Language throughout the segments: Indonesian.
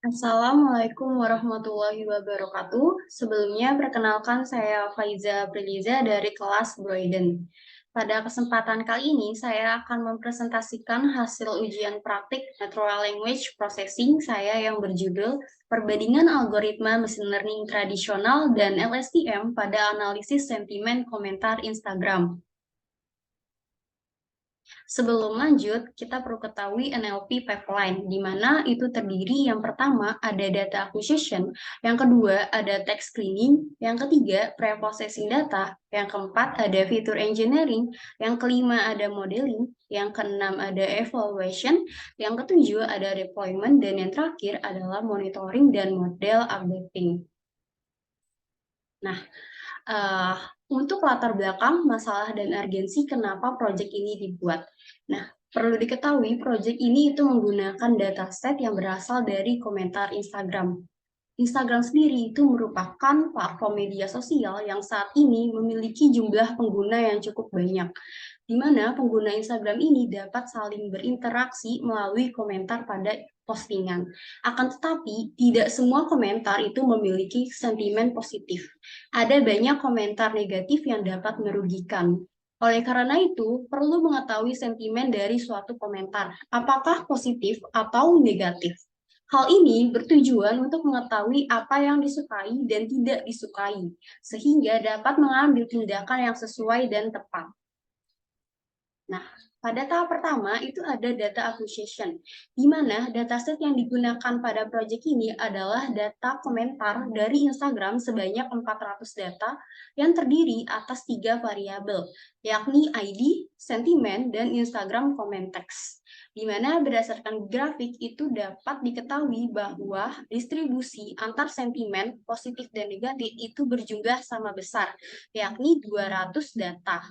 Assalamualaikum warahmatullahi wabarakatuh. Sebelumnya, perkenalkan saya Faiza Priliza dari kelas Broiden. Pada kesempatan kali ini, saya akan mempresentasikan hasil ujian praktik Natural Language Processing saya yang berjudul Perbandingan Algoritma Machine Learning Tradisional dan LSTM pada Analisis Sentimen Komentar Instagram. Sebelum lanjut, kita perlu ketahui NLP pipeline, di mana itu terdiri yang pertama ada data acquisition, yang kedua ada text cleaning, yang ketiga pre-processing data, yang keempat ada feature engineering, yang kelima ada modeling, yang keenam ada evaluation, yang ketujuh ada deployment, dan yang terakhir adalah monitoring dan model updating. Nah, uh, untuk latar belakang masalah dan urgensi kenapa proyek ini dibuat. Nah, perlu diketahui proyek ini itu menggunakan dataset yang berasal dari komentar Instagram. Instagram sendiri itu merupakan platform media sosial yang saat ini memiliki jumlah pengguna yang cukup banyak, di mana pengguna Instagram ini dapat saling berinteraksi melalui komentar pada postingan. Akan tetapi, tidak semua komentar itu memiliki sentimen positif. Ada banyak komentar negatif yang dapat merugikan. Oleh karena itu, perlu mengetahui sentimen dari suatu komentar, apakah positif atau negatif. Hal ini bertujuan untuk mengetahui apa yang disukai dan tidak disukai, sehingga dapat mengambil tindakan yang sesuai dan tepat. Nah, pada tahap pertama itu ada data acquisition, di mana dataset yang digunakan pada proyek ini adalah data komentar dari Instagram sebanyak 400 data yang terdiri atas 3 variabel, yakni ID, sentimen, dan Instagram comment text. Di mana berdasarkan grafik itu dapat diketahui bahwa distribusi antar sentimen positif dan negatif itu berjumlah sama besar, yakni 200 data.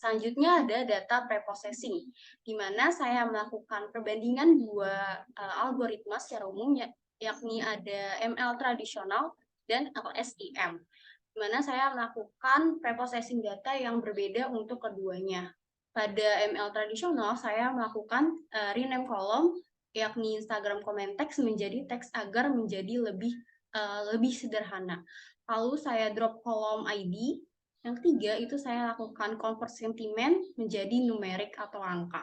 Selanjutnya ada data preprocessing, di mana saya melakukan perbandingan dua algoritma secara umum, yakni ada ML tradisional dan LSTM, di mana saya melakukan preprocessing data yang berbeda untuk keduanya. Pada ML tradisional, saya melakukan rename kolom, yakni Instagram comment text menjadi teks agar menjadi lebih sederhana. Lalu saya drop kolom ID. Yang ketiga itu saya lakukan convert sentimen menjadi numerik atau angka.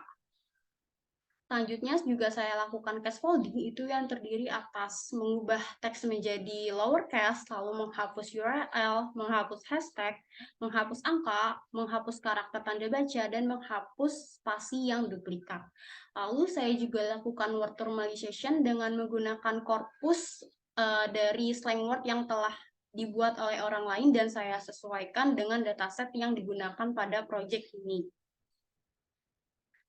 Selanjutnya juga saya lakukan case folding, itu yang terdiri atas mengubah teks menjadi lowercase, lalu menghapus URL, menghapus hashtag, menghapus angka, menghapus karakter tanda baca, dan menghapus spasi yang duplikat. Lalu saya juga lakukan word normalization dengan menggunakan korpus dari slang word yang telah dibuat oleh orang lain dan saya sesuaikan dengan dataset yang digunakan pada proyek ini.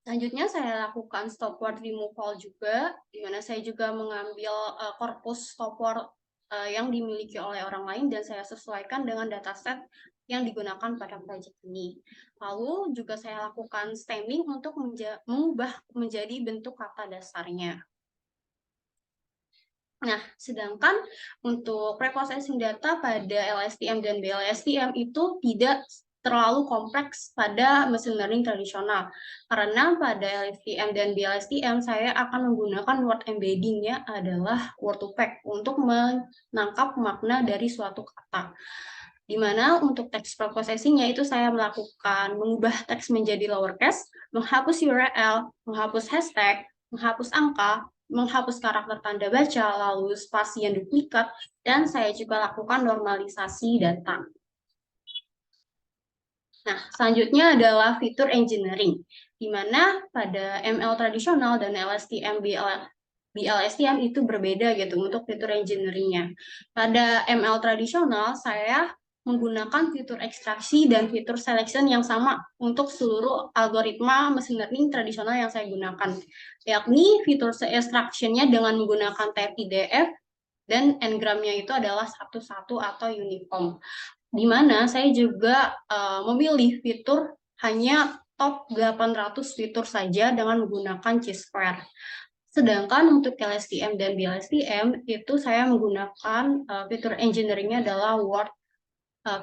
Selanjutnya saya lakukan stop word removal juga, di mana saya juga mengambil korpus stop word yang dimiliki oleh orang lain dan saya sesuaikan dengan dataset yang digunakan pada proyek ini. Lalu juga saya lakukan stemming untuk mengubah menjadi bentuk kata dasarnya. Nah, sedangkan untuk preprocessing data pada LSTM dan BLSTM itu tidak terlalu kompleks pada mesin learning tradisional. Karena pada LSTM dan BLSTM saya akan menggunakan word embedding-nya adalah word to pack untuk menangkap makna dari suatu kata. Di mana untuk teks preprocessing-nya itu saya melakukan mengubah teks menjadi lowercase, menghapus URL, menghapus hashtag, menghapus angka, menghapus karakter tanda baca, lalu spasi yang duplikat, dan saya juga lakukan normalisasi data. Nah, selanjutnya adalah fitur engineering, di mana pada ML tradisional dan LSTM BLSTM itu berbeda gitu untuk fitur engineering-nya. Pada ML tradisional, saya menggunakan fitur ekstraksi dan fitur selection yang sama untuk seluruh algoritma machine learning tradisional yang saya gunakan, yakni fitur extraction-nya dengan menggunakan TF-IDF dan n-gram-nya itu adalah 1-1 atau uniform. Di mana saya juga memilih fitur hanya top 800 fitur saja dengan menggunakan chi-square. Sedangkan untuk LSTM dan BLSTM itu saya menggunakan fitur engineering-nya adalah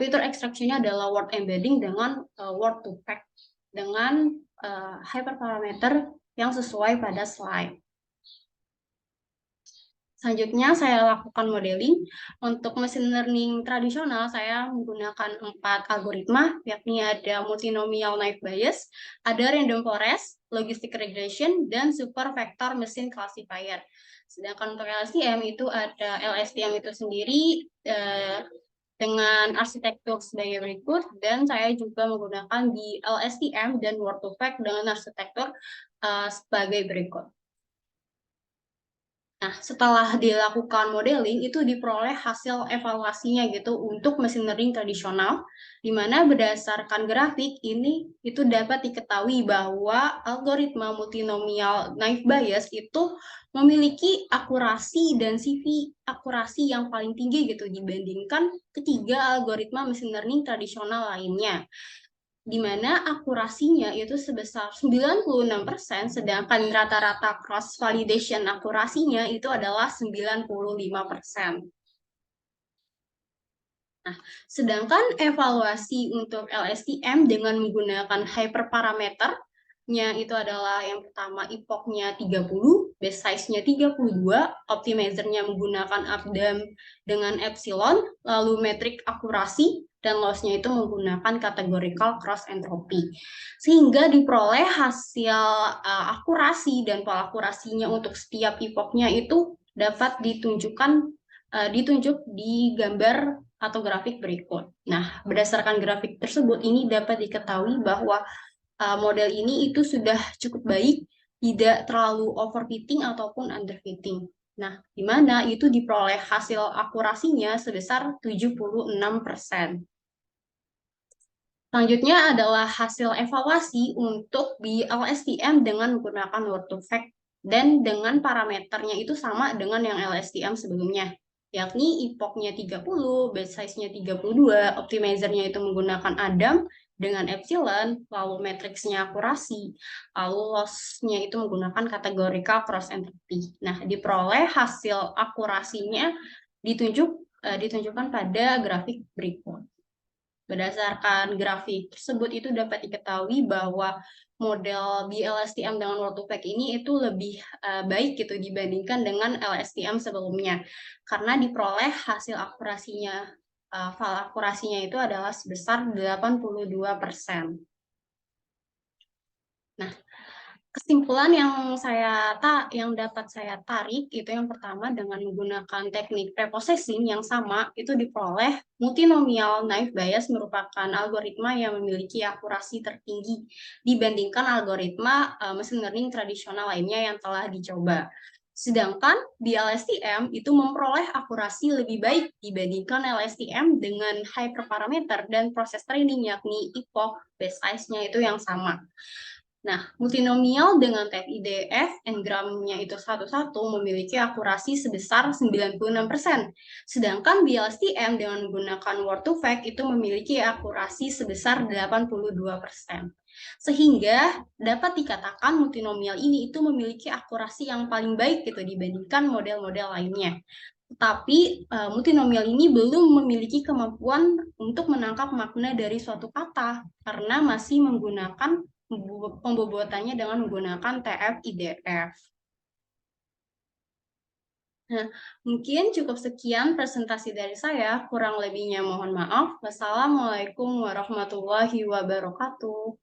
fitur extraction-nya adalah word embedding dengan word to pack dengan hyperparameter yang sesuai pada slide. Selanjutnya saya lakukan modeling. Untuk mesin learning tradisional saya menggunakan 4 algoritma, yakni ada multinomial naive Bayes, ada random forest, logistic regression, dan super vector machine classifier. Sedangkan untuk LSTM itu ada LSTM itu sendiri dengan arsitektur sebagai berikut, dan saya juga menggunakan di LSTM dan Word2Vec dengan arsitektur sebagai berikut. Nah, setelah dilakukan modeling, itu diperoleh hasil evaluasinya gitu untuk mesin learning tradisional, di mana berdasarkan grafik ini itu dapat diketahui bahwa algoritma multinomial naive Bayes itu memiliki akurasi dan CV akurasi yang paling tinggi gitu dibandingkan ketiga algoritma mesin learning tradisional lainnya, di mana akurasinya itu sebesar 96%, sedangkan rata-rata cross validation akurasinya itu adalah 95%. Nah, sedangkan evaluasi untuk LSTM dengan menggunakan hyperparameternya itu adalah yang pertama epoch-nya 30, base size-nya 32, optimizer-nya menggunakan updam dengan epsilon, lalu metrik akurasi, dan loss-nya itu menggunakan categorical cross entropy. Sehingga diperoleh hasil akurasi dan pola akurasinya untuk setiap epoch-nya itu dapat ditunjuk di gambar atau grafik berikut. Nah, berdasarkan grafik tersebut ini dapat diketahui bahwa model ini itu sudah cukup baik, tidak terlalu overfitting ataupun underfitting. Nah, di mana itu diperoleh hasil akurasinya sebesar 76%. Selanjutnya adalah hasil evaluasi untuk di LSTM dengan menggunakan Word2Vec dan dengan parameternya itu sama dengan yang LSTM sebelumnya, yakni epoch-nya 30, base size-nya 32, optimizer-nya itu menggunakan Adam dengan epsilon, lalu matriksnya akurasi, lalu loss-nya itu menggunakan categorical cross entropy. Nah, diperoleh hasil akurasinya ditunjukkan pada grafik berikut. Berdasarkan grafik tersebut itu dapat diketahui bahwa model BLSTM dengan Word2Vec ini itu lebih baik gitu dibandingkan dengan LSTM sebelumnya, karena diperoleh hasil akurasinya, file akurasinya itu adalah sebesar 82%. Nah, kesimpulan yang dapat saya tarik itu yang pertama, dengan menggunakan teknik preprocessing yang sama itu diperoleh multinomial naive Bayes merupakan algoritma yang memiliki akurasi tertinggi dibandingkan algoritma machine learning tradisional lainnya yang telah dicoba. Sedangkan di LSTM itu memperoleh akurasi lebih baik dibandingkan LSTM dengan hyperparameter dan proses training yakni epoch, base size-nya itu yang sama. Nah, multinomial dengan type IDF, n-gramnya itu satu-satu memiliki akurasi sebesar 96%. Sedangkan BLSTM dengan menggunakan Word2Vec itu memiliki akurasi sebesar 82%. Sehingga dapat dikatakan multinomial ini itu memiliki akurasi yang paling baik gitu dibandingkan model-model lainnya. Tetapi multinomial ini belum memiliki kemampuan untuk menangkap makna dari suatu kata karena masih menggunakan pembobotannya dengan menggunakan TF-IDF. Nah, mungkin cukup sekian presentasi dari saya. Kurang lebihnya mohon maaf. Wassalamualaikum warahmatullahi wabarakatuh.